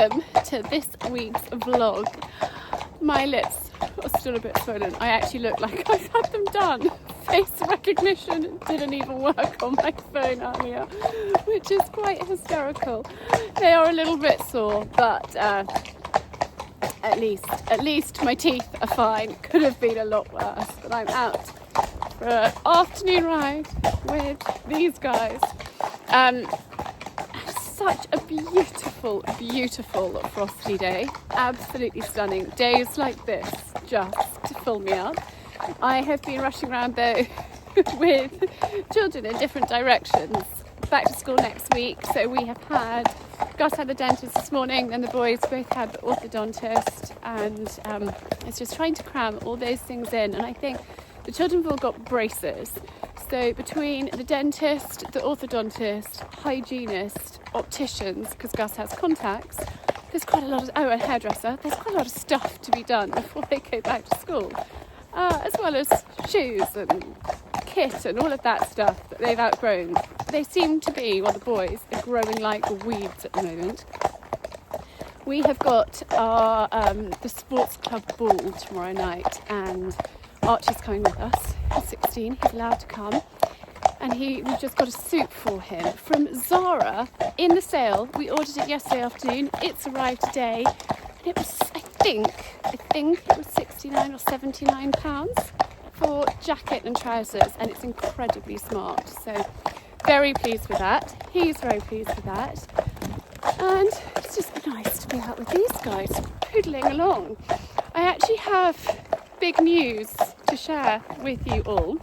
welcome to this week's vlog. My lips are still a bit swollen. I actually look like I've had them done. Face recognition didn't even work on my phone earlier, which is quite hysterical. They are a little bit sore, but at least my teeth are fine. Could have been a lot worse, but I'm out for an afternoon ride with these guys. Such a beautiful frosty day. Absolutely stunning. Days like this just fill me up. I have been rushing around though with children in different directions. Back to school next week, so we have had Gus had the dentist this morning, and the boys both had the orthodontist, and it's just trying to cram all those things in. And I think the children have all got braces, so between the dentist, the orthodontist, hygienist, opticians, because Gus has contacts, there's quite a lot of, and hairdresser, there's quite a lot of stuff to be done before they go back to school, as well as shoes and kit and all of that stuff that they've outgrown. They seem to be, well, the boys are growing like weeds at the moment. We have got our the sports club ball tomorrow night, and Archie's coming with us. He's 16, he's allowed to come, and we've just got a suit for him from Zara in the sale. We ordered it yesterday afternoon. It's arrived today, and it was, I think it was 69 or 79 pounds for jacket and trousers, and it's incredibly smart. So very pleased with that. He's very pleased with that, and it's just nice to be out with these guys poodling along. I actually have big news to share with you all.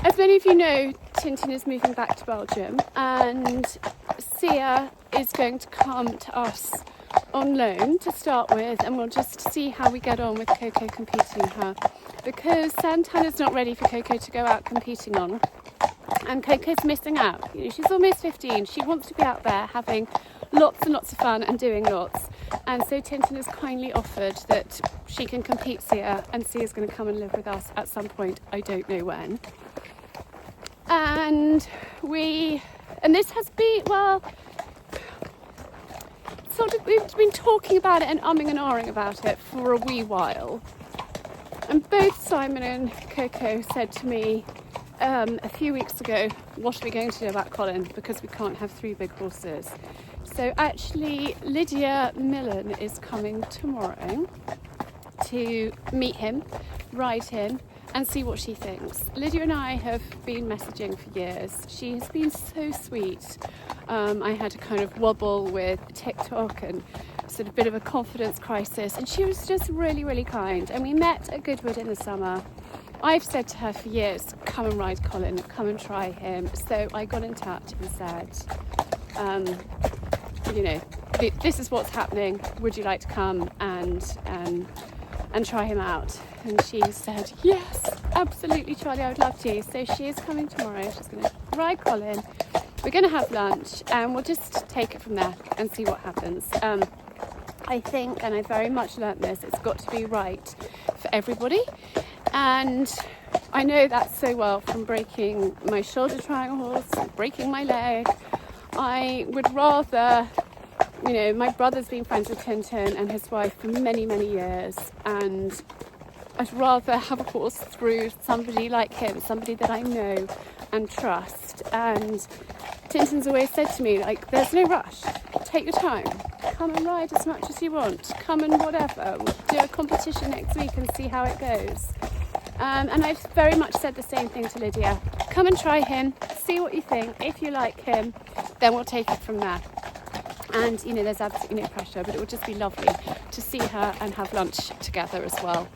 As many of you know, Tintin is moving back to Belgium, and Sia is going to come to us on loan to start with, and we'll just see how we get on with Coco competing her, because Santana's not ready for Coco to go out competing on, and Coco's missing out. You know, she's almost 15. She wants to be out there having lots and lots of fun and doing lots, and so Tintin has kindly offered that she can compete Sia, and Sia's going to come and live with us at some point. I don't know when. And this has been, well, sort of, we've been talking about it and umming and ahhing about it for a wee while. And both Simon and Coco said to me a few weeks ago, what are we going to do about Colin, because we can't have 3 big horses. So actually Lydia Millen is coming tomorrow to meet him, ride him, and see what she thinks. Lydia and I have been messaging for years. She has been so sweet. I had a kind of wobble with TikTok and sort of bit of a confidence crisis, and she was just really kind. And we met at Goodwood in the summer. I've said to her for years, come and ride Colin, come and try him. So I got in touch and said, you know, this is what's happening. Would you like to come and try him out? And she said, yes, absolutely, Charlie, I would love to. So she is coming tomorrow. She's going to ride Colin. We're going to have lunch, and we'll just take it from there and see what happens. I think, and I very much learnt this, it's got to be right for everybody. And I know that so well from breaking my shoulder trying a horse, breaking my leg. I would rather, you know, my brother's been friends with Tintin and his wife for many years, and I'd rather have a horse through somebody like him, somebody that I know and trust. And Tintin's always said to me, like, there's no rush, take your time, come and ride as much as you want, come and whatever, we'll do a competition next week and see how it goes. And I've very much said the same thing to Lydia. Come and try him, see what you think. If you like him, then we'll take it from there. And, you know, there's absolutely no pressure, but it would just be lovely to see her and have lunch together as well.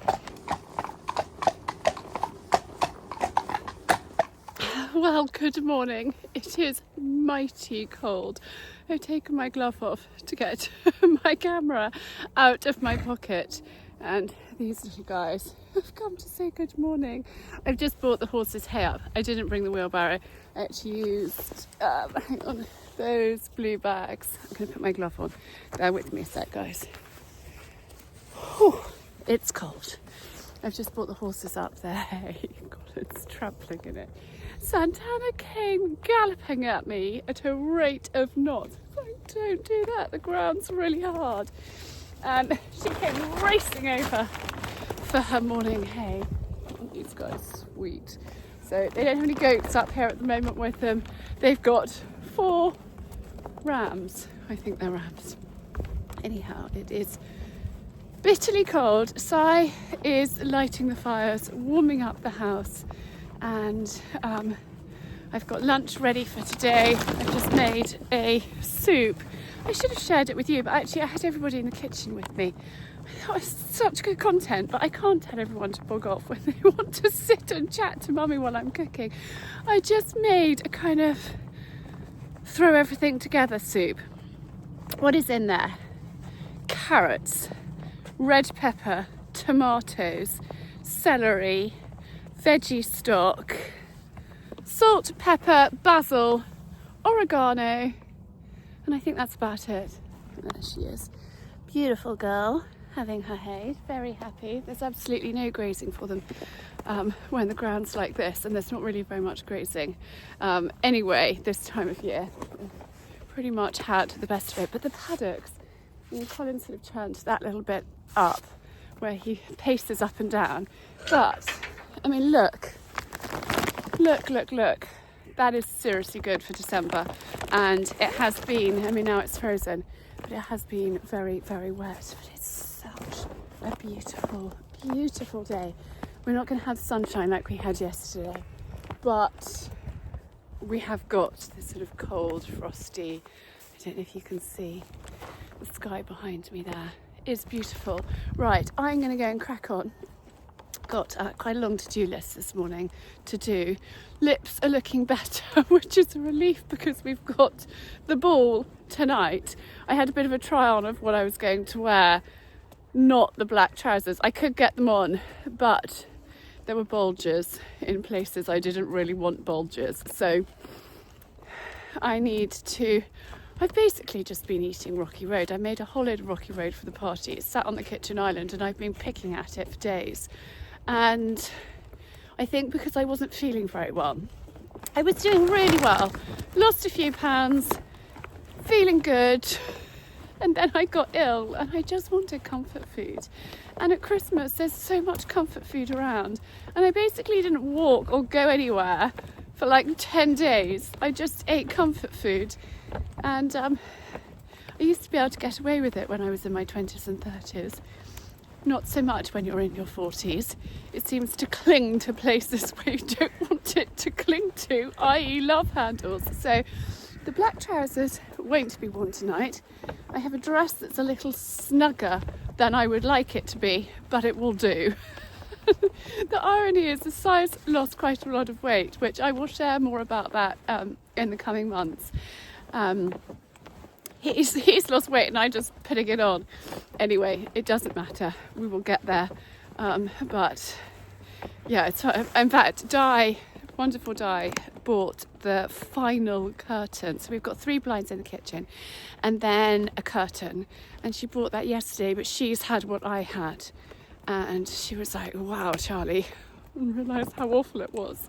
Well, good morning. It is mighty cold. I've taken my glove off to get my camera out of my pocket, and these little guys have come to say good morning. I've just brought the horses' hay up. I didn't bring the wheelbarrow. I actually used, hang on, those blue bags. I'm going to put my glove on. Bear with me a sec, guys. Whew, it's cold. I've just brought the horses up there. Hey, Colin's trampling in it. Santana came galloping at me at a rate of knots. Like, don't do that, the ground's really hard. And she came racing over for her morning hay. These guys, sweet. So they don't have any goats up here at the moment with them. They've got 4 rams. I think they're rams. Anyhow, it is bitterly cold. Si is lighting the fires, warming up the house, and I've got lunch ready for today. I've just made a soup. I should have shared it with you, but actually I had everybody in the kitchen with me. I thought it was such good content, but I can't tell everyone to bog off when they want to sit and chat to mummy while I'm cooking. I just made a kind of throw everything together soup. What is in there? Carrots, red pepper, tomatoes, celery, veggie stock, salt, pepper, basil, oregano, and I think that's about it. There she is. Beautiful girl, having her hay, very happy. There's absolutely no grazing for them when the ground's like this, and there's not really very much grazing anyway this time of year. Pretty much had the best of it, but the paddocks, Colin sort of turned that little bit up where he paces up and down, but I mean look, that is seriously good for December. And it has been, I mean now it's frozen, but it has been very, very wet. But it's such a beautiful, beautiful day. We're not going to have sunshine like we had yesterday, but we have got this sort of cold, frosty, I don't know if you can see the sky behind me there. It's beautiful. Right, I'm going to go and crack on. Got quite a long to-do list this morning to do. Lips are looking better, which is a relief because we've got the ball tonight. I had a bit of a try on of what I was going to wear, not the black trousers. I could get them on, but there were bulges in places I didn't really want bulges. So I've basically just been eating Rocky Road. I made a whole load of Rocky Road for the party. It's sat on the kitchen island and I've been picking at it for days. And I think because I wasn't feeling very well, I was doing really well, lost a few pounds, feeling good, and then I got ill and I just wanted comfort food. And at Christmas there's so much comfort food around, and I basically didn't walk or go anywhere for like 10 days. I just ate comfort food, and I used to be able to get away with it when I was in my 20s and 30s. Not so much when you're in your 40s. It seems to cling to places where you don't want it to cling to, i.e. love handles. So the black trousers won't be worn tonight. I have a dress that's a little snugger than I would like it to be, but it will do. The irony is the size lost quite a lot of weight, which I will share more about that in the coming months. He's lost weight and I'm just putting it on. Anyway, it doesn't matter. We will get there. But yeah, in fact, wonderful Di, bought the final curtain. So we've got 3 blinds in the kitchen and then a curtain. And she bought that yesterday, but she's had what I had. And she was like, wow, Charlie, I didn't realise how awful it was.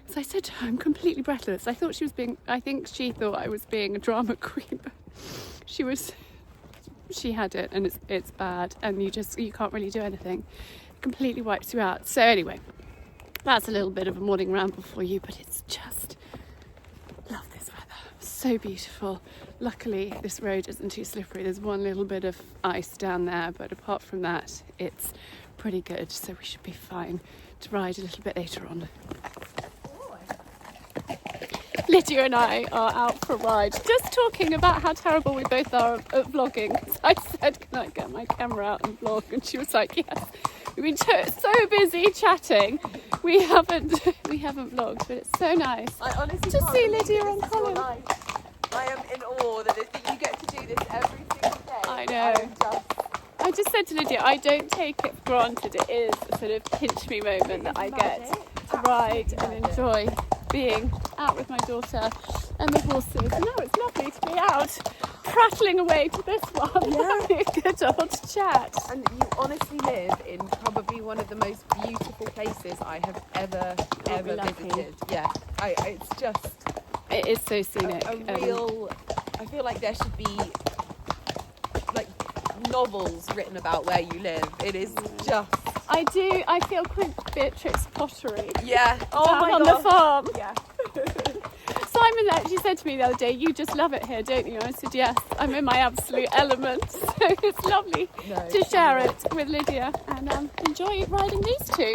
So I said to her, I'm completely breathless. I think she thought I was being a drama queen, but she had it, and it's bad, and you can't really do anything. It completely wipes you out. So anyway, that's a little bit of a morning ramble for you, but it's just, love this weather. So beautiful. Luckily, this road isn't too slippery. There's one little bit of ice down there, but apart from that, it's pretty good. So we should be fine to ride a little bit later on. Lydia and I are out for a ride, just talking about how terrible we both are at vlogging. So I said, can I get my camera out and vlog? And she was like, yes. We've been so busy chatting, we haven't vlogged, but it's so nice to see Lydia and Colin. I am in awe that you get to do this every single day. I know. I just said to Lydia, I don't take it for granted. It is a sort of pinch me moment that I get to ride and enjoy being out with my daughter and the horses. And now it's lovely to be out prattling away to this one, having a good old chat. And you honestly live in probably one of the most beautiful places I have ever visited. Yeah, it's just... It is so scenic. A real... I feel like there should be like novels written about where you live. It is just... I feel quite Beatrix Pottery. Yeah. Oh down my on God. the farm. Yeah. Simon actually said to me the other day, "You just love it here, don't you?" I said, "Yes, I'm in my absolute element." So it's lovely to share it with Lydia and enjoy riding these two.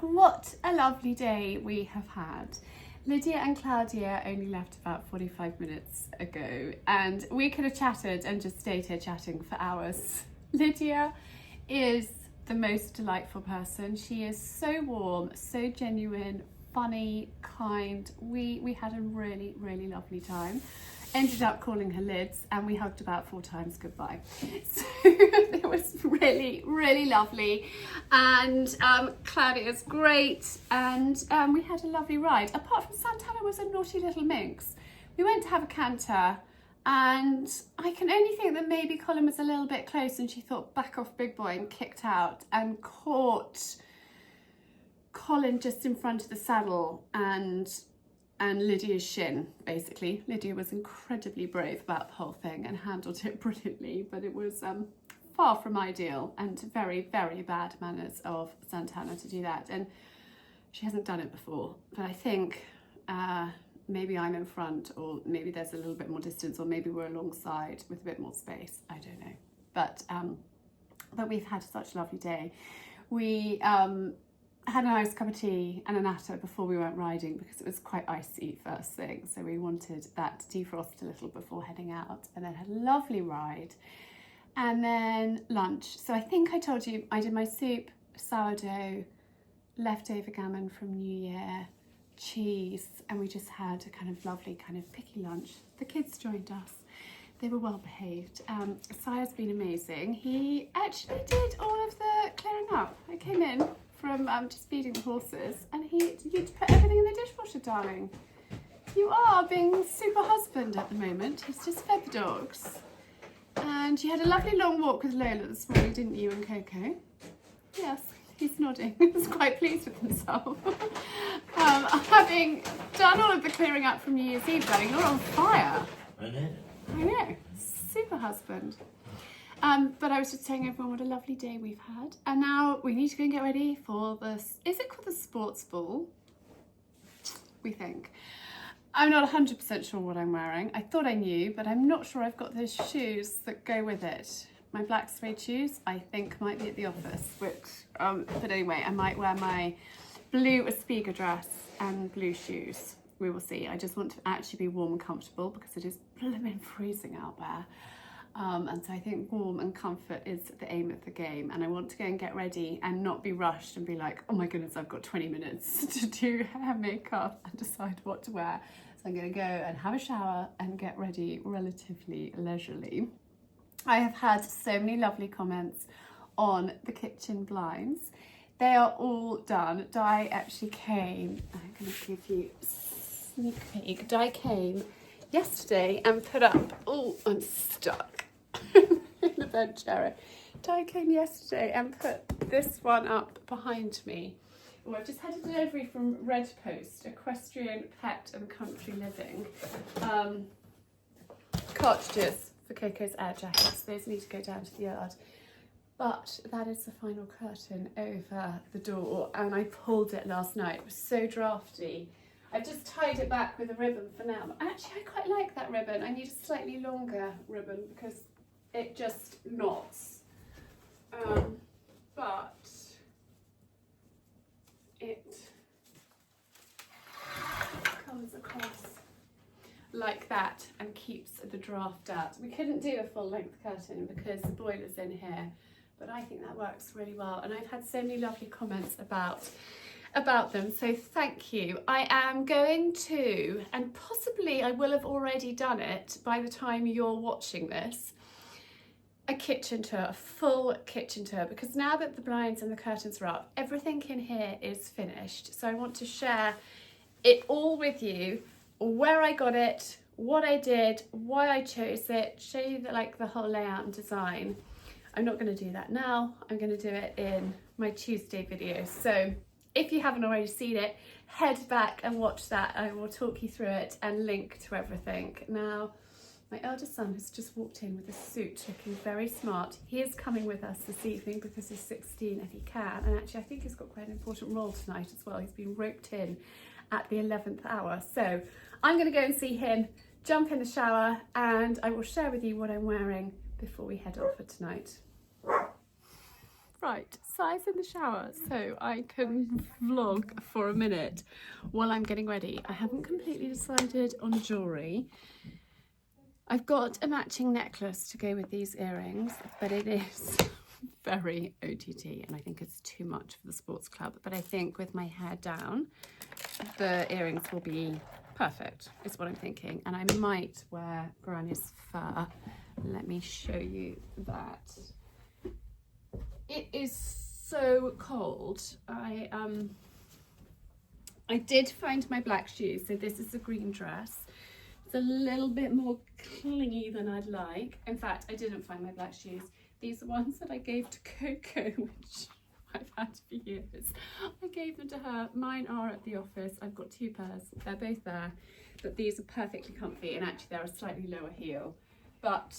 What a lovely day we have had. Lydia and Claudia only left about 45 minutes ago and we could have chatted and just stayed here chatting for hours. Lydia is the most delightful person. She is so warm, so genuine, funny, kind. We had a really, really lovely time. Ended up calling her Lids and we hugged about 4 times goodbye. So it was really, really lovely. And Claudia's great. And we had a lovely ride. Apart from Santana was a naughty little minx. We went to have a canter and I can only think that maybe Colin was a little bit close and she thought back off big boy and kicked out and caught Colin just in front of the saddle and Lydia's shin, basically. Lydia was incredibly brave about the whole thing and handled it brilliantly, but it was far from ideal and very, very bad manners of Santana to do that. And she hasn't done it before, but I think maybe I'm in front, or maybe there's a little bit more distance, or maybe we're alongside with a bit more space. I don't know. But we've had such a lovely day. We had a nice cup of tea and a natter before we went riding because it was quite icy first thing, so we wanted that to defrost a little before heading out, and then had a lovely ride and then lunch. So I think I told you I did my soup, sourdough, leftover gammon from New Year, cheese, and we just had a kind of lovely kind of picky lunch. The kids joined us. They were well behaved. Sire's been amazing. He actually did all of the clearing up. I came in from just feeding the horses and you'd put everything in the dishwasher, darling. You are being super husband at the moment. He's just fed the dogs. And you had a lovely long walk with Lola this morning, didn't you, and Coco? Yes, he's nodding. He's quite pleased with himself. Having done all of the clearing up from New Year's Eve, darling, you're on fire. I know. I know, super husband. But I was just telling everyone what a lovely day we've had. And now we need to go and get ready for this, is it called the sports ball? We think. I'm not 100% sure what I'm wearing. I thought I knew, but I'm not sure I've got those shoes that go with it. My black suede shoes, I think, might be at the office, which, but anyway, I might wear my blue Aspiga dress and blue shoes. We will see. I just want to actually be warm and comfortable because it is blooming freezing out there. And so I think warm and comfort is the aim of the game, and I want to go and get ready and not be rushed and be like, oh my goodness, I've got 20 minutes to do hair, makeup and decide what to wear. So I'm going to go and have a shower and get ready relatively leisurely. I have had so many lovely comments on the kitchen blinds. They are all done. Di actually came, I'm going to give you a sneak peek. Di came yesterday and put up, oh, I'm stuck in the bed chair. Di came yesterday and put this one up behind me. Oh, I've just had a delivery from Red Post, Equestrian Pet and Country Living. Cartridges for Coco's air jackets. Those need to go down to the yard. But that is the final curtain over the door, and I pulled it last night. It was so drafty. I've just tied it back with a ribbon for now. Actually, I quite like that ribbon. I need a slightly longer ribbon because it just knots. But it comes across. like that and keeps the draft out. We couldn't do a full length curtain because the boiler's in here, but I think that works really well, and I've had so many lovely comments about them, so thank you. I am going to, and possibly I will have already done it by the time you're watching this, a kitchen tour, a full kitchen tour, because now that the blinds and the curtains are up, everything in here is finished. So I want to share it all with you, where I got it, what I did, why I chose it, show you the whole layout and design. I'm not going to do that now, I'm going to do it in my Tuesday video. So if you haven't already seen it, head back and watch that. I will talk you through it and link to everything. Now, my eldest son has just walked in with a suit, looking very smart. He is coming with us this evening because he's 16 and he can. And actually, I think he's got quite an important role tonight as well. He's been roped in at the 11th hour. So I'm going to go and see him, jump in the shower, and I will share with you what I'm wearing before we head off for tonight. Right, Si's in the shower, so I can vlog for a minute while I'm getting ready. I haven't completely decided on jewellery. I've got a matching necklace to go with these earrings, but it is very OTT and I think it's too much for the sports club. But I think with my hair down, the earrings will be perfect, is what I'm thinking. And I might wear Granny's fur. Let me show you that. It is so cold. I did find my black shoes, so this is a green dress. It's a little bit more clingy than I'd like. In fact, I didn't find my black shoes. These are ones that I gave to Coco, which I've had for years. I gave them to her. Mine are at the office. I've got 2 pairs. They're both there, but these are perfectly comfy, and actually they're a slightly lower heel. But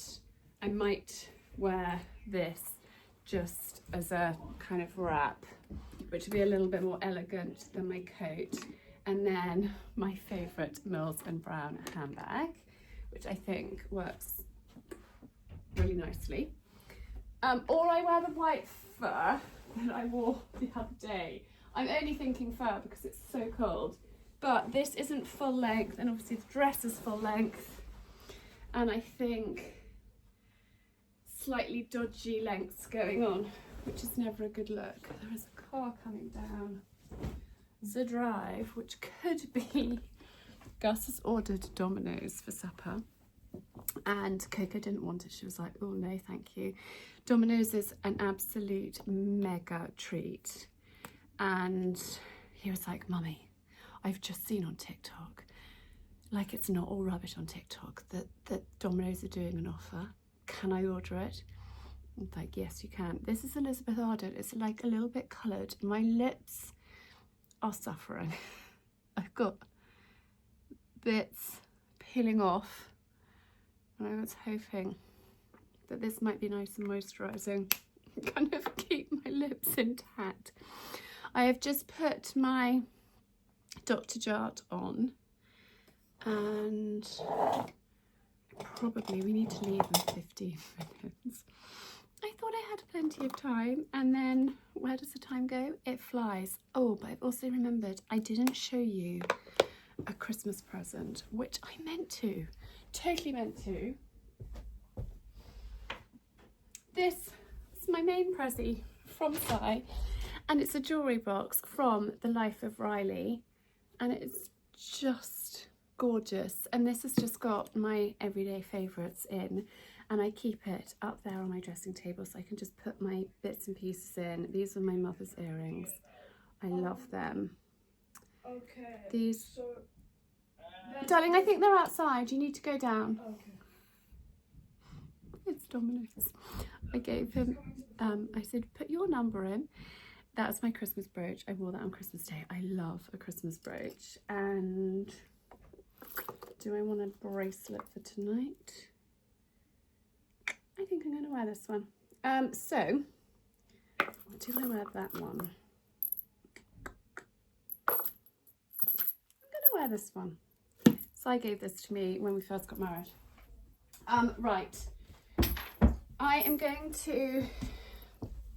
I might wear this just as a kind of wrap, which would be a little bit more elegant than my coat. And then my favourite Mills and Brown handbag, which I think works really nicely. Or I wear the white fur that I wore the other day. I'm only thinking fur because it's so cold, but this isn't full length, and obviously the dress is full length, and I think slightly dodgy lengths going on, which is never a good look. There is a car coming down the drive, which could be Gus has ordered Domino's for supper, and Coco didn't want it. She was like, oh no thank you. Domino's is an absolute mega treat, and he was like, Mummy, I've just seen on TikTok, like it's not all rubbish on TikTok, that Domino's are doing an offer. Can I order it? I'm like, yes you can. This is Elizabeth Arden. It's like a little bit coloured. My lips are suffering. I've got bits peeling off, and I was hoping that this might be nice and moisturising, kind of keep my lips intact. I have just put my Dr. Jart on, and probably we need to leave in 15 minutes. I thought I had plenty of time, and then where does the time go? It flies. Oh, but I've also remembered I didn't show you a Christmas present, which I meant to, totally meant to. This is my main prezi from Si, and it's a jewellery box from The Life of Riley, and it's just gorgeous. And this has just got my everyday favourites in, and I keep it up there on my dressing table so I can just put my bits and pieces in. These are my mother's earrings. I love them. Okay. These, so, darling, I think they're outside. You need to go down. okay. It's Domino's. I gave him, I said, put your number in. That's my Christmas brooch. I wore that on Christmas Day. I love a Christmas brooch. And do I want a bracelet for tonight? I think I'm going to wear this one. So, do I wear that one? I'm going to wear this one. So I gave this to me when we first got married. Right. I am going to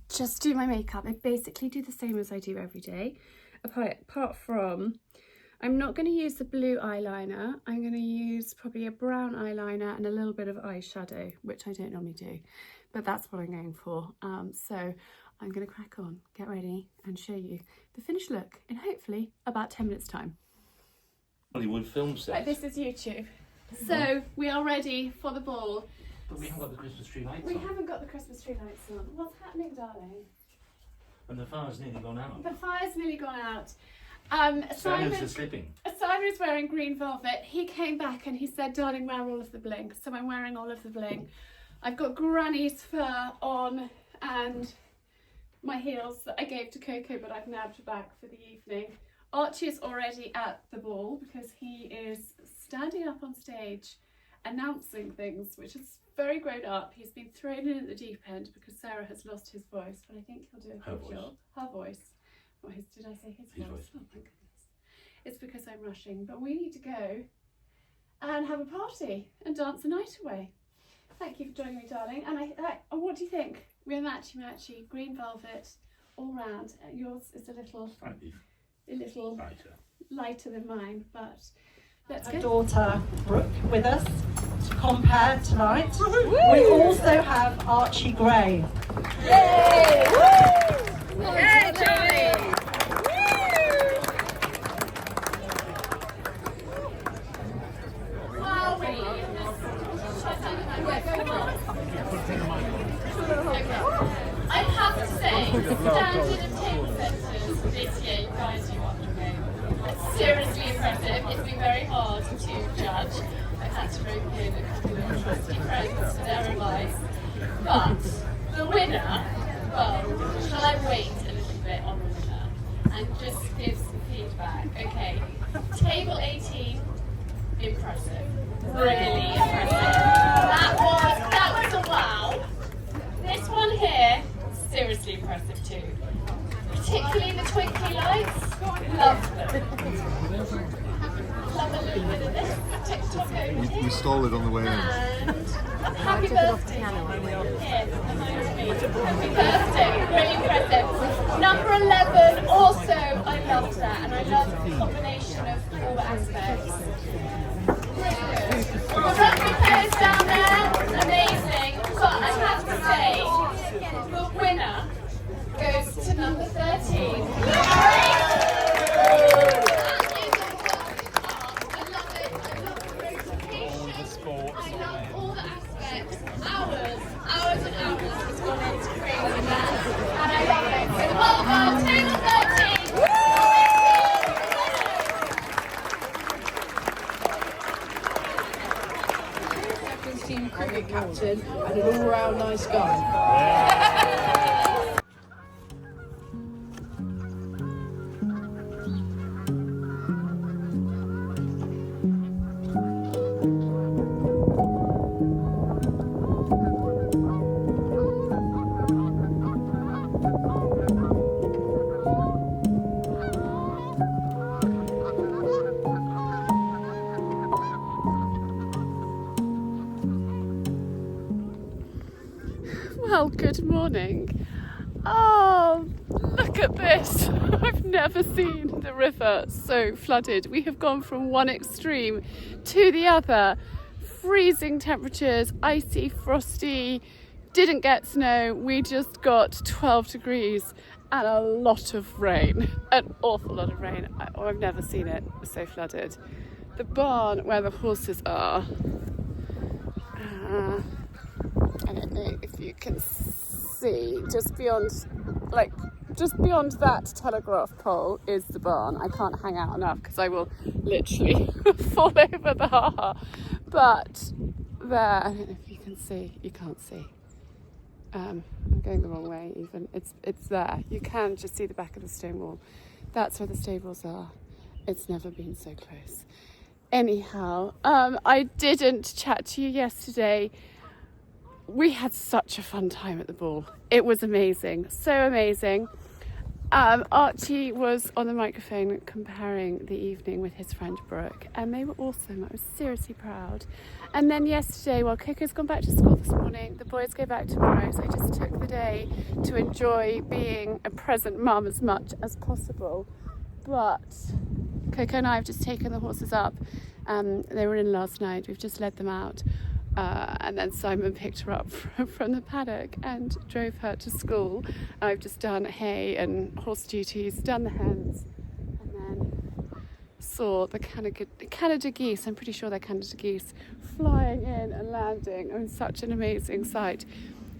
just do my makeup. I basically do the same as I do every day, apart from I'm not going to use the blue eyeliner. I'm going to use probably a brown eyeliner and a little bit of eyeshadow, which I don't normally do, but that's what I'm going for. So I'm going to crack on, get ready and show you the finished look in hopefully about 10 minutes time. Hollywood film set. Right, this is YouTube. So we are ready for the ball. But we haven't got the Christmas tree lights We on. haven't got the Christmas tree lights on. What's happening, darling? And the fire's nearly gone out. The fire's nearly gone out. Shadows are slipping. Simon is wearing green velvet. He came back and he said, darling, wear all of the bling. So I'm wearing all of the bling. I've got Granny's fur on and my heels that I gave to Coco, but I've nabbed back for the evening. Archie is already at the ball because he is standing up on stage announcing things, which is very grown up. He's been thrown in at the deep end because Sarah has lost his voice, but I think he'll do a good job. Her voice. Or his, did I say his voice? Oh my goodness. It's because I'm rushing, but we need to go and have a party and dance the night away. Thank you for joining me, darling. And what do you think? We're matchy, green velvet, all round. Yours is a little lighter than mine, but let's go. Daughter Brooke with us to compare tonight. We also have Archie Gray. Yay! Yay, Tory! I have to say, standard and table setters this year, you guys do it's seriously impressive. It's been very hard to judge. I've had to rope in a couple of trusty friends for their advice. But the winner, well, shall I wait a little bit on the winner and just give some feedback? Okay, table 18, impressive. Really impressive. That was a wow. This one here, seriously impressive too. Particularly the twinkly lights, love them. Love a little bit of this TikTok over here. We stole it on the way in. And happy birthday. Yes, happy birthday, really impressive. Number 11, also I loved that, and I love the combination of all aspects. The rugby players down there, amazing. But I have to say, the winner goes to number 13. Team cricket captain and an all-round nice guy. Well, good morning. Oh, look at this. I've never seen the river so flooded. We have gone from one extreme to the other. Freezing temperatures, icy, frosty, didn't get snow. We just got 12 degrees and a lot of rain. An awful lot of rain. I've never seen it so flooded. The barn where the horses are, I don't know if you can see, just beyond that telegraph pole is the barn. I can't hang out enough because I will literally fall over the ha-ha. But there, I don't know if you can see, you can't see. I'm going the wrong way even. It's there. You can just see the back of the stone wall. That's where the stables are. It's never been so close. Anyhow, I didn't chat to you yesterday. We had such a fun time at the ball. It was amazing, so amazing. Archie was on the microphone comparing the evening with his friend Brooke, and they were awesome. I was seriously proud. And then yesterday, while Coco's gone back to school this morning, the boys go back tomorrow, so I just took the day to enjoy being a present mum as much as possible. But Coco and I have just taken the horses up. They were in last night. We've just led them out. And then Simon picked her up from the paddock and drove her to school. I've just done hay and horse duties, done the hens, and then saw the Canada geese, I'm pretty sure they're Canada geese, flying in and landing. I mean, such an amazing sight.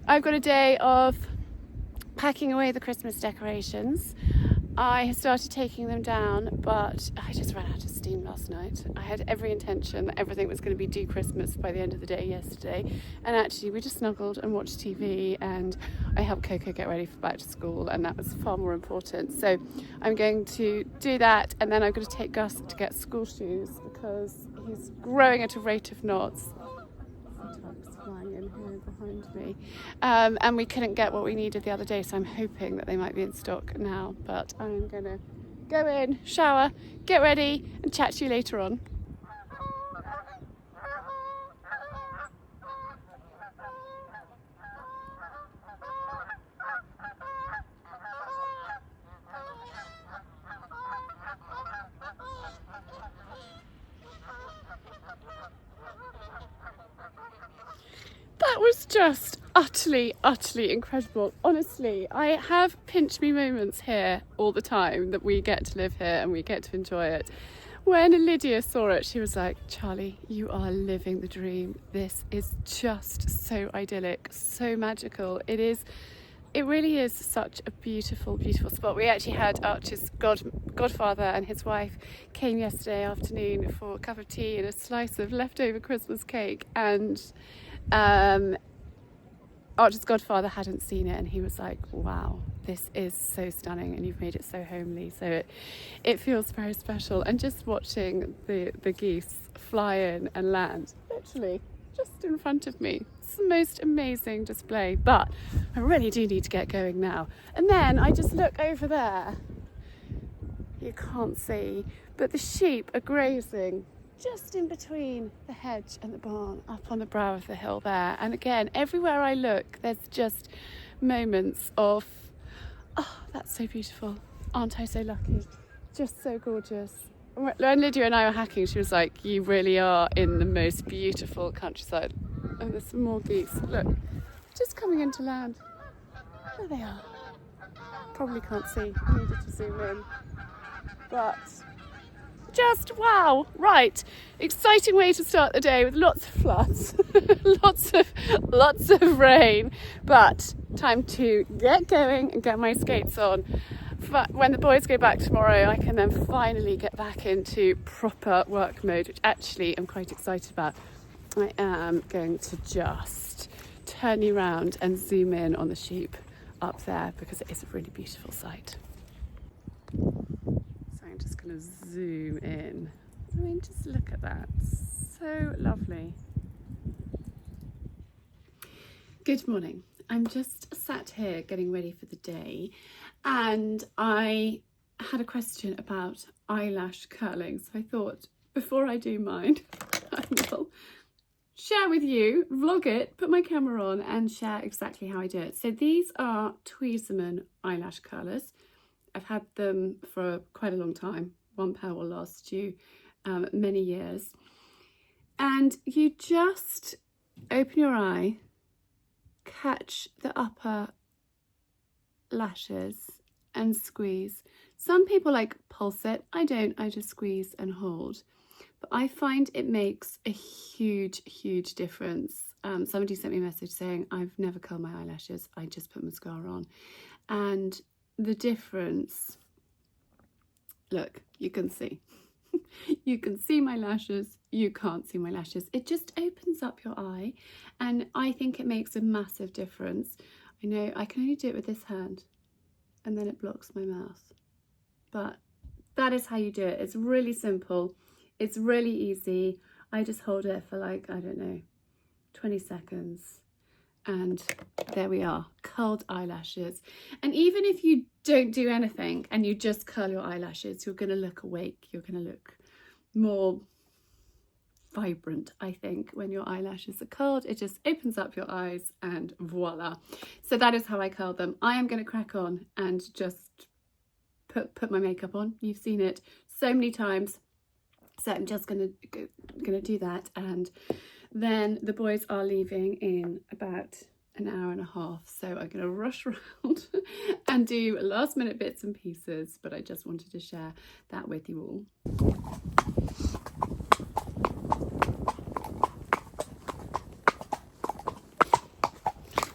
I've got a day of packing away the Christmas decorations. I have started taking them down, but I just ran out of steam last night. I had every intention that everything was going to be due Christmas by the end of the day yesterday, and actually we just snuggled and watched TV, and I helped Coco get ready for back to school, and that was far more important. So I'm going to do that, and then I'm going to take Gus to get school shoes because he's growing at a rate of knots. Flying in here behind me, and we couldn't get what we needed the other day, so I'm hoping that they might be in stock now. But I'm gonna go in, shower, get ready, and chat to you later on. That was just utterly incredible. Honestly, I have pinch me moments here all the time that we get to live here and we get to enjoy it. When Lydia saw it, she was like, Charlie, you are living the dream. This is just so idyllic, so magical. It really is such a beautiful spot. We actually had Archie's godfather and his wife came yesterday afternoon for a cup of tea and a slice of leftover Christmas cake, and Archie's godfather hadn't seen it, and he was like, wow, this is so stunning, and you've made it so homely. So it feels very special. And just watching the geese fly in and land literally just in front of me, it's the most amazing display. But I really do need to get going now. And then I just look over there, you can't see, but the sheep are grazing just in between the hedge and the barn, up on the brow of the hill there. And again, everywhere I look, there's just moments of, oh, that's so beautiful. Aren't I so lucky? Just so gorgeous. When Lydia and I were hacking, she was like, you really are in the most beautiful countryside. And there's some more geese. Look, just coming into land. There they are. Probably can't see. I needed to zoom in. But just wow. Right, exciting way to start the day with lots of floods, lots of rain, but time to get going and get my skates on. But when the boys go back tomorrow, I can then finally get back into proper work mode, which actually I'm quite excited about. I am going to just turn you around and zoom in on the sheep up there because it is a really beautiful sight. I'm just going to zoom in. I mean, just look at that. So lovely. Good morning. I'm just sat here getting ready for the day, and I had a question about eyelash curling. So I thought, before I do mine, I will share with you, vlog it, put my camera on and share exactly how I do it. So these are Tweezerman eyelash curlers. I've had them for quite a long time. One pair will last you many years. And you just open your eye, catch the upper lashes and squeeze. Some people like pulse it. I don't, I just squeeze and hold. But I find it makes a huge difference. Somebody sent me a message saying, I've never curled my eyelashes. I just put mascara on. And the difference, look, you can see. You can see my lashes, you can't see my lashes. It just opens up your eye, and I think it makes a massive difference. I know I can only do it with this hand, and then it blocks my mouth. But that is how you do it. It's really simple. It's really easy. I just hold it for like, I don't know, 20 seconds. And there we are, curled eyelashes. And even if you don't do anything and you just curl your eyelashes, you're going to look awake. You're going to look more vibrant, I think, when your eyelashes are curled. It just opens up your eyes and voila. So that is how I curl them. I am going to crack on and just put my makeup on. You've seen it so many times. So I'm just gonna do that, and then the boys are leaving in about an hour and a half, so I'm gonna rush around and do last minute bits and pieces, but I just wanted to share that with you all.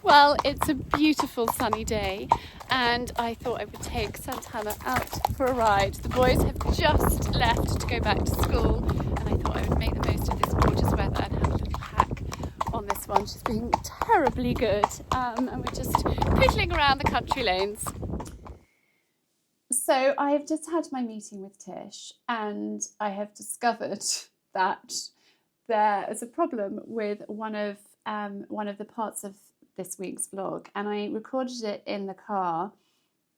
Well, it's a beautiful sunny day, and I thought I would take Santana out for a ride. The boys have just left to go back to school, and I thought I would make the most of this gorgeous weather and have a little hack on this one. She's being terribly good, and we're just piddling around the country lanes. So I have just had my meeting with Tish, and I have discovered that there is a problem with one of the parts of this week's vlog, and I recorded it in the car,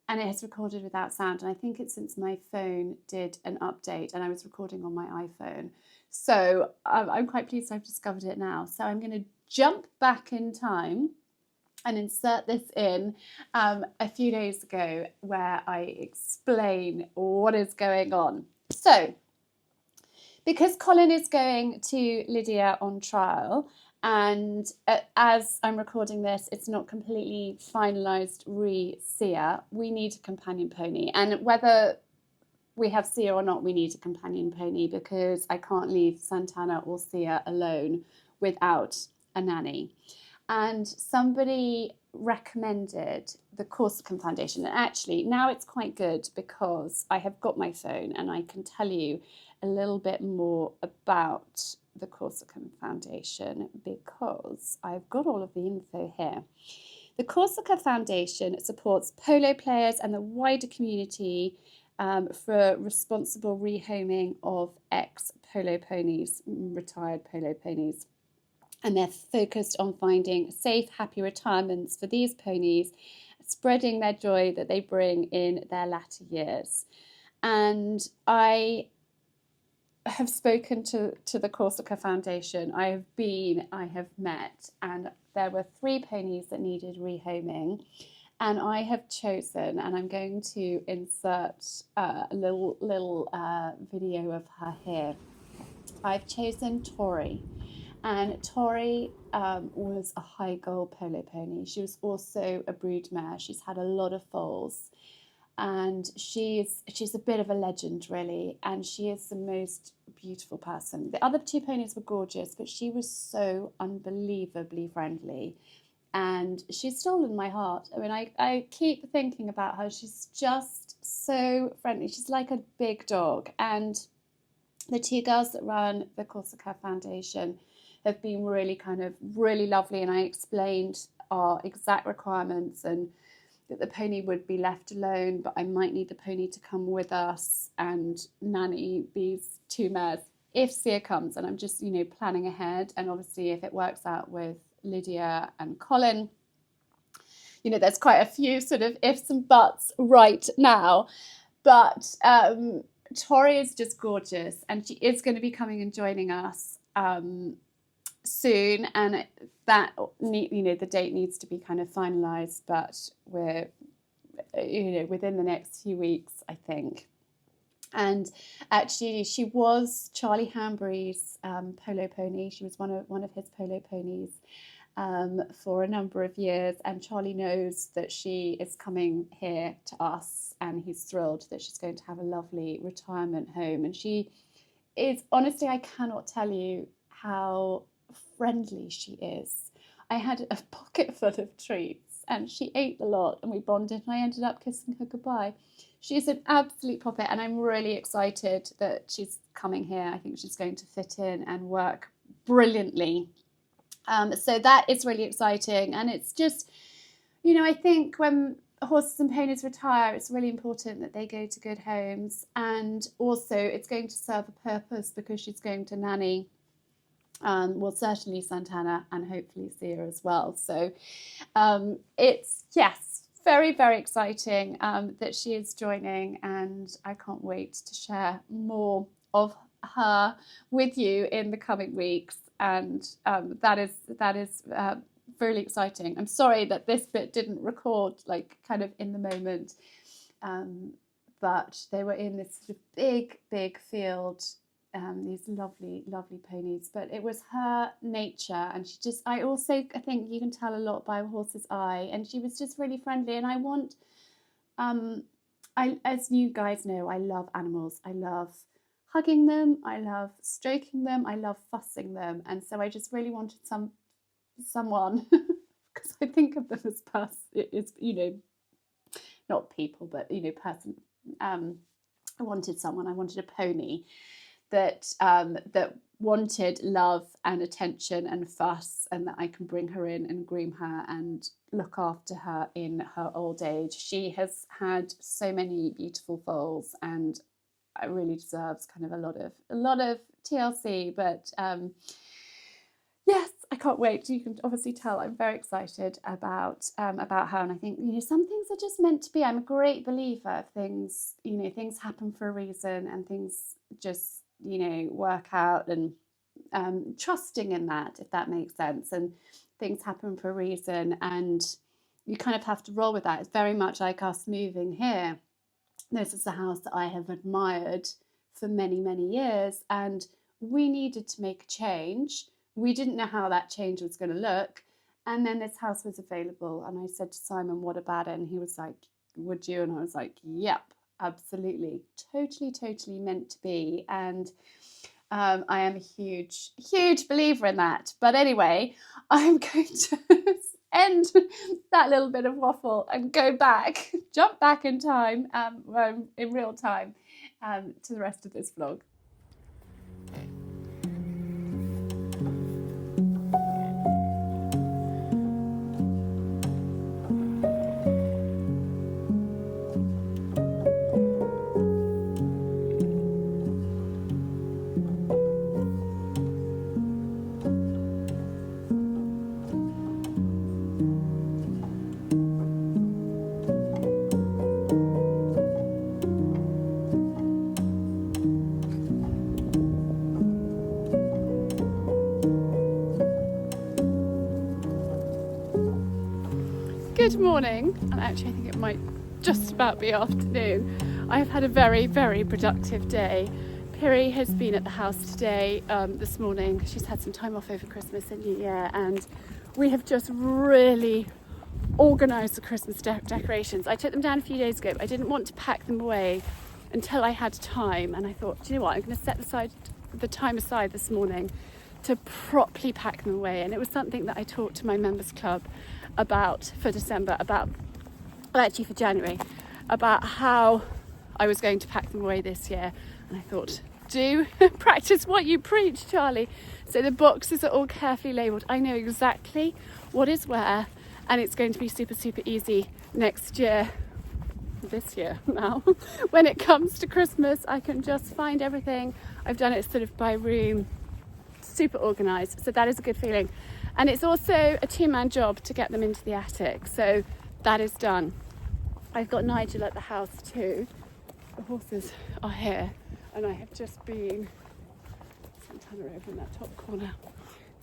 and it has recorded without sound, and I think it's since my phone did an update and I was recording on my iPhone. So I'm quite pleased I've discovered it now. So I'm going to jump back in time and insert this in a few days ago, where I explain what is going on. So because Colin is going to Lydia on trial, and as I'm recording this, it's not completely finalised Sia. We need a companion pony, and whether we have Sia or not, we need a companion pony, because I can't leave Santana or Sia alone without a nanny. And somebody recommended the Corsican Foundation, and actually now it's quite good because I have got my phone and I can tell you a little bit more about the Corsican Foundation, because I've got all of the info here. The Corsica Foundation supports polo players and the wider community for responsible rehoming of ex-polo ponies, retired polo ponies. And they're focused on finding safe, happy retirements for these ponies, spreading their joy that they bring in their latter years. And I have spoken to the Corsica Foundation. I have met, and there were 3 ponies that needed rehoming, and I have chosen, and I'm going to insert a little video of her here. I've chosen Tory, and Tory was a high goal polo pony. She was also a brood mare. She's had a lot of foals, and she's a bit of a legend, really, and she is the most beautiful person. The other 2 ponies were gorgeous, but she was so unbelievably friendly, and she's stolen my heart. I mean, I keep thinking about her. She's just so friendly. She's like a big dog. And the 2 girls that run the Corsica Foundation have been really lovely, and I explained our exact requirements, and that the pony would be left alone, but I might need the pony to come with us and nanny these 2 mares if Sia comes. And I'm just, planning ahead. And obviously if it works out with Lydia and Colin, there's quite a few sort of ifs and buts right now. But Tory is just gorgeous, and she is going to be coming and joining us soon, and that the date needs to be kind of finalized, but we're within the next few weeks, I think. And actually she was Charlie Hanbury's polo pony. She was one of his polo ponies for a number of years, and Charlie knows that she is coming here to us, and he's thrilled that she's going to have a lovely retirement home. And she is, honestly, I cannot tell you how friendly she is. I had a pocket full of treats, and she ate a lot, and we bonded, and I ended up kissing her goodbye. She's an absolute poppet, and I'm really excited that she's coming here. I think she's going to fit in and work brilliantly. So that is really exciting, and it's just, I think when horses and ponies retire, it's really important that they go to good homes, and also it's going to serve a purpose because she's going to nanny. Well, certainly Santana, and hopefully Sia as well. So it's, yes, very, very exciting that she is joining, and I can't wait to share more of her with you in the coming weeks. And that is really exciting. I'm sorry that this bit didn't record kind of in the moment, but they were in this sort of big field, these lovely ponies. But it was her nature, and I think you can tell a lot by a horse's eye, and she was just really friendly. And I want, as you guys know, I love animals. I love hugging them, I love stroking them, I love fussing them, and so I just really wanted someone because I think of them as not people, but person. I wanted a pony that wanted love and attention and fuss, and that I can bring her in and groom her and look after her in her old age. She has had so many beautiful foals, and it really deserves kind of a lot of TLC, but yes, I can't wait. You can obviously tell I'm very excited about her, and I think some things are just meant to be. I'm a great believer of things. Things happen for a reason, and things just work out, and trusting in that, if that makes sense. And things happen for a reason, and you kind of have to roll with that. It's very much like us moving here. This is the house that I have admired for many, many years, and we needed to make a change. We didn't know how that change was going to look, and then this house was available, and I said to Simon, what about it? And he was like, would you? And I was like, yep, absolutely, totally meant to be. And I am a huge believer in that. But anyway, I'm going to end that little bit of waffle and jump back in time, in real time, to the rest of this vlog. Good morning, and actually I think it might just about be afternoon. I've had a very, very productive day. Piri has been at the house today, this morning. She's had some time off over Christmas and New Year, and we have just really organised the Christmas decorations. I took them down a few days ago, but I didn't want to pack them away until I had time, and I thought, do you know what, I'm going to set the time aside this morning to properly pack them away. And it was something that I talked to my members club about for December, for January, about how I was going to pack them away this year. And I thought, do practice what you preach, Charlie. So the boxes are all carefully labelled. I know exactly what is where, and it's going to be super easy this year now. When it comes to Christmas, I can just find everything. I've done it sort of by room, super organised, so that is a good feeling. And it's also a two-man job to get them into the attic, so that is done. I've got Nigel at the house too. The horses are here, and I have just been Santana over in that top corner,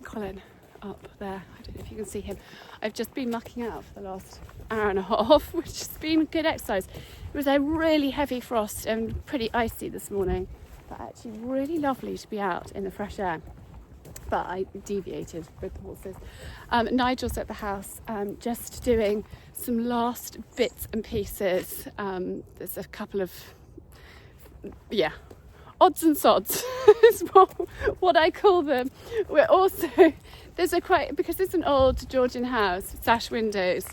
Colin up there, I don't know if you can see him. I've just been mucking out for the last hour and a half, which has been good exercise. It was a really heavy frost and pretty icy this morning, but actually really lovely to be out in the fresh air. But I deviated with the horses. Nigel's at the house, just doing some last bits and pieces. There's a couple of, odds and sods is what I call them. We're also, because it's an old Georgian house, sash windows,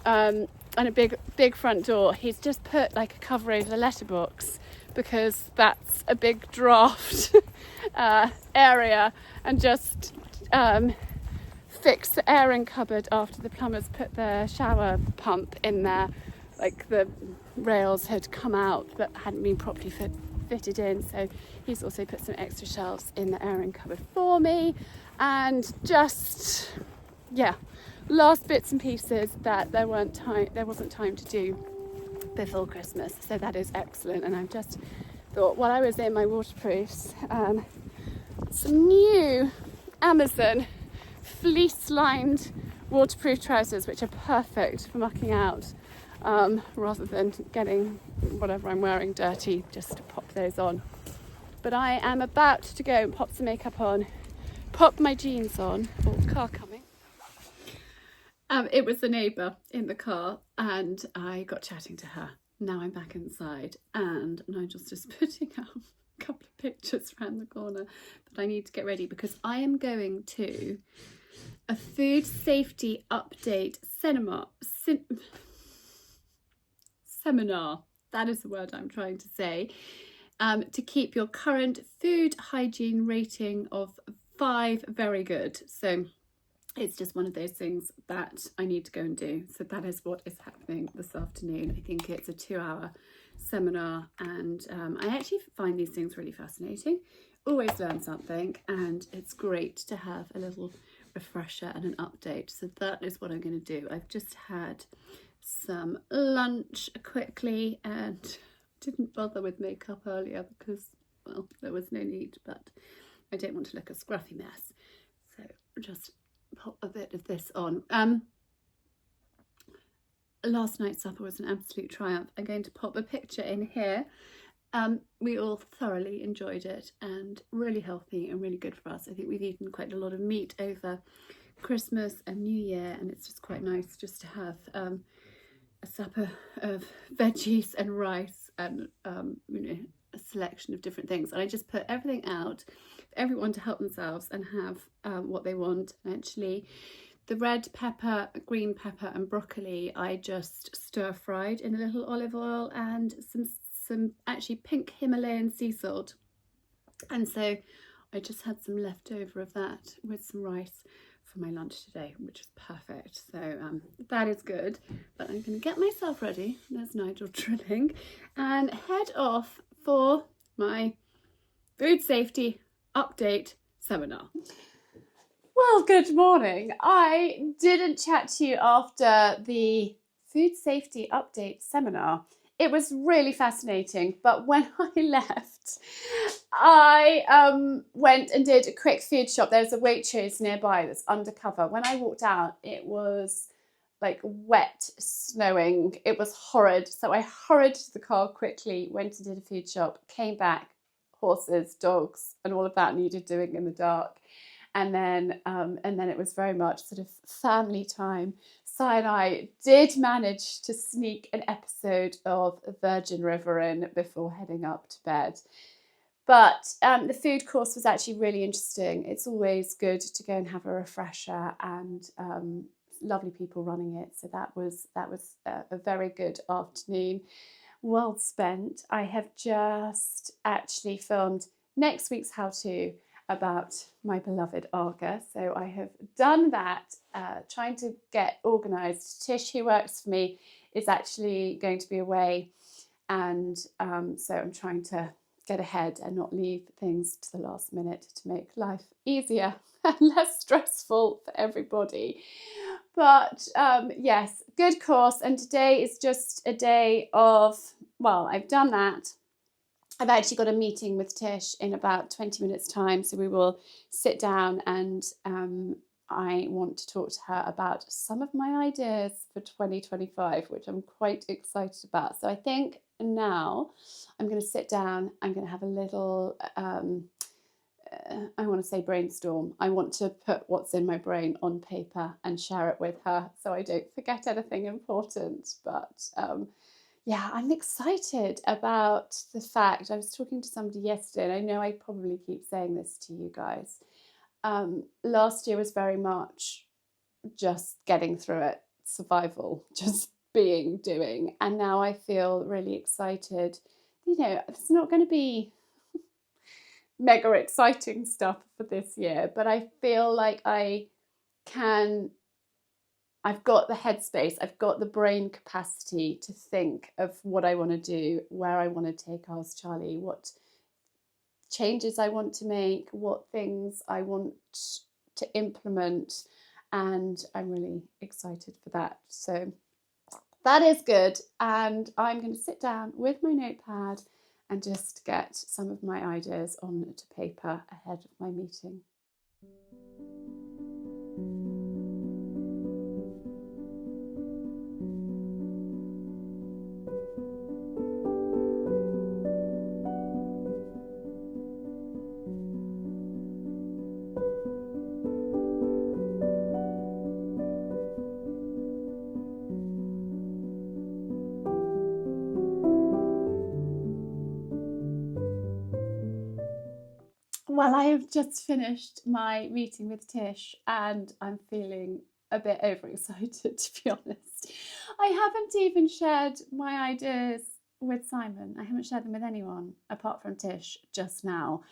and a big front door. He's just put like a cover over the letterbox, because that's a big draft area, and just fix the airing cupboard after the plumbers put the shower pump in there. Like the rails had come out but hadn't been properly fitted in, so he's also put some extra shelves in the airing cupboard for me, and just last bits and pieces that there wasn't time to do before Christmas, so that is excellent. And I've just thought, while I was in my waterproofs, some new Amazon fleece lined waterproof trousers, which are perfect for mucking out. rather than getting whatever I'm wearing dirty, just to pop those on. But I am about to go and pop some makeup on, pop my jeans on. Oh, car coming. It was the neighbour in the car and I got chatting to her. Now I'm back inside and Nigel's just putting out a couple of pictures around the corner, but I need to get ready because I am going to a food safety update seminar. That is the word I'm trying to say. To keep your current food hygiene rating of 5 very good. So it's just one of those things that I need to go and do. So that is what is happening this afternoon. I think it's a 2-hour seminar and I actually find these things really fascinating. Always learn something and it's great to have a little refresher and an update. So that is what I'm going to do. I've just had some lunch quickly and didn't bother with makeup earlier because, well, there was no need, but I don't want to look a scruffy mess. So just pop a bit of this on. Last night's supper was an absolute triumph. I'm going to pop a picture in here. We all thoroughly enjoyed it and really healthy and really good for us. I think we've eaten quite a lot of meat over Christmas and New Year and it's just quite nice just to have a supper of veggies and rice and you know, a selection of different things. And I just put everything out for everyone to help themselves and have what they want. And actually the red pepper, green pepper and broccoli I just stir fried in a little olive oil and some actually pink Himalayan sea salt. And so I just had some leftover of that with some rice for my lunch today, which is perfect. So that is good, but I'm going to get myself ready. There's Nigel drilling and head off for my food safety update seminar. Well, good morning. I didn't chat to you after the food safety update seminar. It was really fascinating, but when I left, I went and did a quick food shop. There's a Waitrose nearby that's undercover. When I walked out, it was like wet, snowing. It was horrid. So I hurried to the car quickly, went and did a food shop, came back, horses, dogs, and all of that needed doing in the dark. And then it was very much sort of family time. Si and I did manage to sneak an episode of Virgin River in before heading up to bed. But the food course was actually really interesting. It's always good to go and have a refresher and lovely people running it. So that was a very good afternoon, well spent. I have just actually filmed next week's how-to about my beloved Arga. So I have done that, trying to get organised. Tish, who works for me, is actually going to be away. And so I'm trying to get ahead and not leave things to the last minute to make life easier and less stressful for everybody. But yes, good course. And today is just a day of, well, I've done that. I've actually got a meeting with Tish in about 20 minutes time. So we will sit down and I want to talk to her about some of my ideas for 2025, which I'm quite excited about. So I think now I'm going to sit down, I'm going to have a little, I want to say brainstorm. I want to put what's in my brain on paper and share it with her so I don't forget anything important. But yeah, I'm excited about the fact, I was talking to somebody yesterday, and I know I probably keep saying this to you guys. Last year was very much just getting through it, survival, just doing. And now I feel really excited. You know, it's not going to be mega exciting stuff for this year, but I feel like I've got the headspace, I've got the brain capacity to think of what I want to do, where I want to take Ours Charlie, what changes I want to make, what things I want to implement, and I'm really excited for that. So that is good, and I'm going to sit down with my notepad and just get some of my ideas onto paper ahead of my meeting. Well, I have just finished my meeting with Tish and I'm feeling a bit overexcited, to be honest. I haven't even shared my ideas with Simon. I haven't shared them with anyone apart from Tish just now.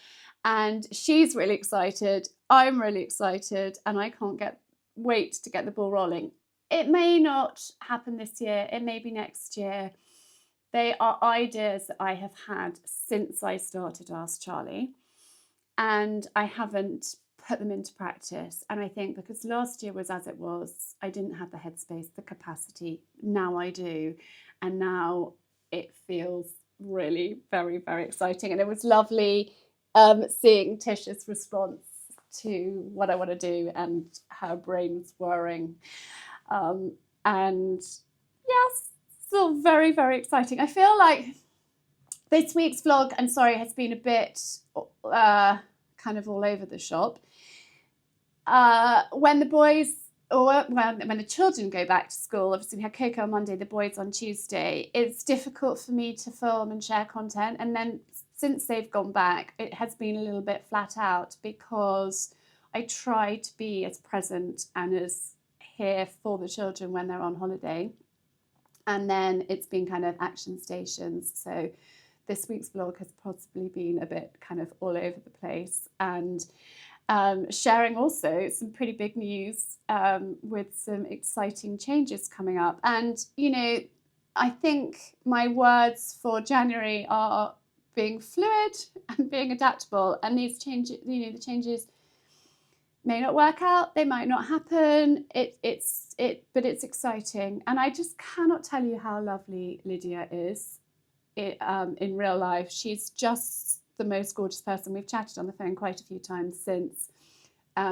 And she's really excited. I'm really excited and I can't wait to get the ball rolling. It may not happen this year. It may be next year. They are ideas that I have had since I started Ask Charlie. And I haven't put them into practice. And I think because last year was as it was, I didn't have the headspace, the capacity. Now I do. And now it feels really very, very exciting. And it was lovely seeing Tish's response to what I want to do and her brain's whirring. And yes, still very, very exciting. I feel like this week's vlog, I'm sorry, has been a bit kind of all over the shop. When the boys, or when the children go back to school, obviously we had Coco on Monday, the boys on Tuesday, it's difficult for me to film and share content. And then since they've gone back, it has been a little bit flat out because I try to be as present and as here for the children when they're on holiday. And then it's been kind of action stations. So this week's vlog has possibly been a bit kind of all over the place, and sharing also some pretty big news with some exciting changes coming up. And, you know, I think my words for January are being fluid and being adaptable. And these changes, you know, the changes may not work out, they might not happen. But it's exciting. And I just cannot tell you how lovely Lydia is. In real life, she's just the most gorgeous person. We've chatted on the phone quite a few times since,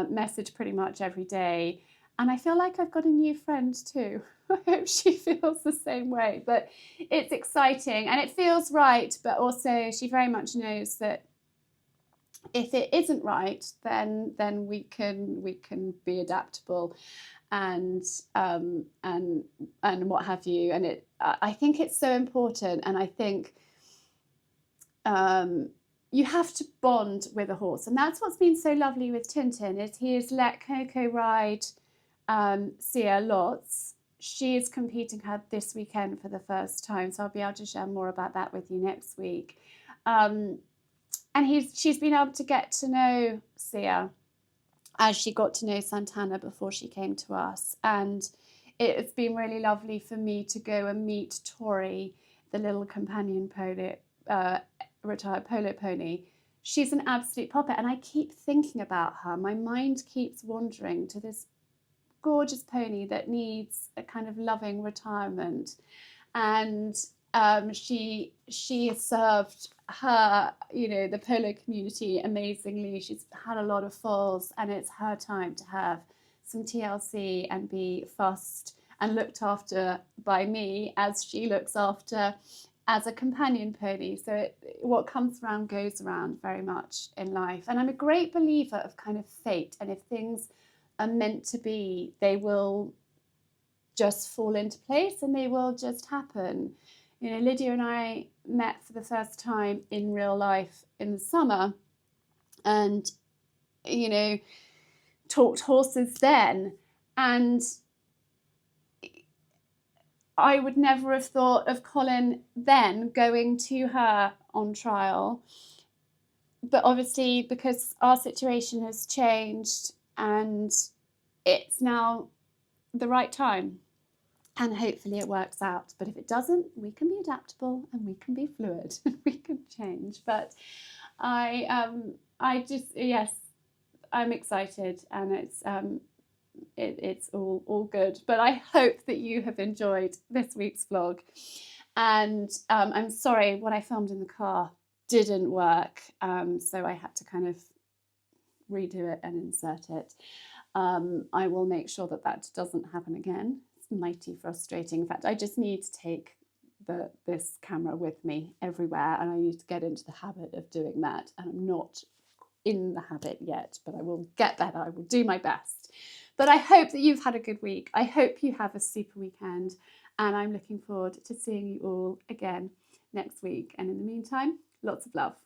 message pretty much every day, and I feel like I've got a new friend too. I hope she feels the same way. But it's exciting and it feels right, but also she very much knows that if it isn't right, then we can be adaptable and what have you. And I think it's so important, and I think you have to bond with a horse, and that's what's been so lovely with Tintin is he has let Coco ride Sia lots. She is competing her this weekend for the first time, so I'll be able to share more about that with you next week. And she's been able to get to know Sia as she got to know Santana before she came to us. And it's been really lovely for me to go and meet Tory, the little companion pony, retired polo pony. She's an absolute poppet, and I keep thinking about her. My mind keeps wandering to this gorgeous pony that needs a kind of loving retirement. And she has served her, you know, the polo community amazingly. She's had a lot of falls, and it's her time to have some TLC and be fussed and looked after by me as she looks after as a companion pony. So what comes around goes around very much in life. And I'm a great believer of kind of fate, and if things are meant to be, they will just fall into place and they will just happen. You know, Lydia and I met for the first time in real life in the summer, and, you know, talked horses then. And I would never have thought of Colin then going to her on trial. But obviously, because our situation has changed and it's now the right time, and hopefully it works out. But if it doesn't, we can be adaptable and we can be fluid and we can change. But I'm excited, and it's all good. But I hope that you have enjoyed this week's vlog. And I'm sorry, what I filmed in the car didn't work, so I had to kind of redo it and insert it. I will make sure that doesn't happen again. It's mighty frustrating. In fact, I just need to take this camera with me everywhere, and I need to get into the habit of doing that, and I'm not in the habit yet, but I will get better. I will do my best. But I hope that you've had a good week. I hope you have a super weekend, and I'm looking forward to seeing you all again next week. And in the meantime, lots of love.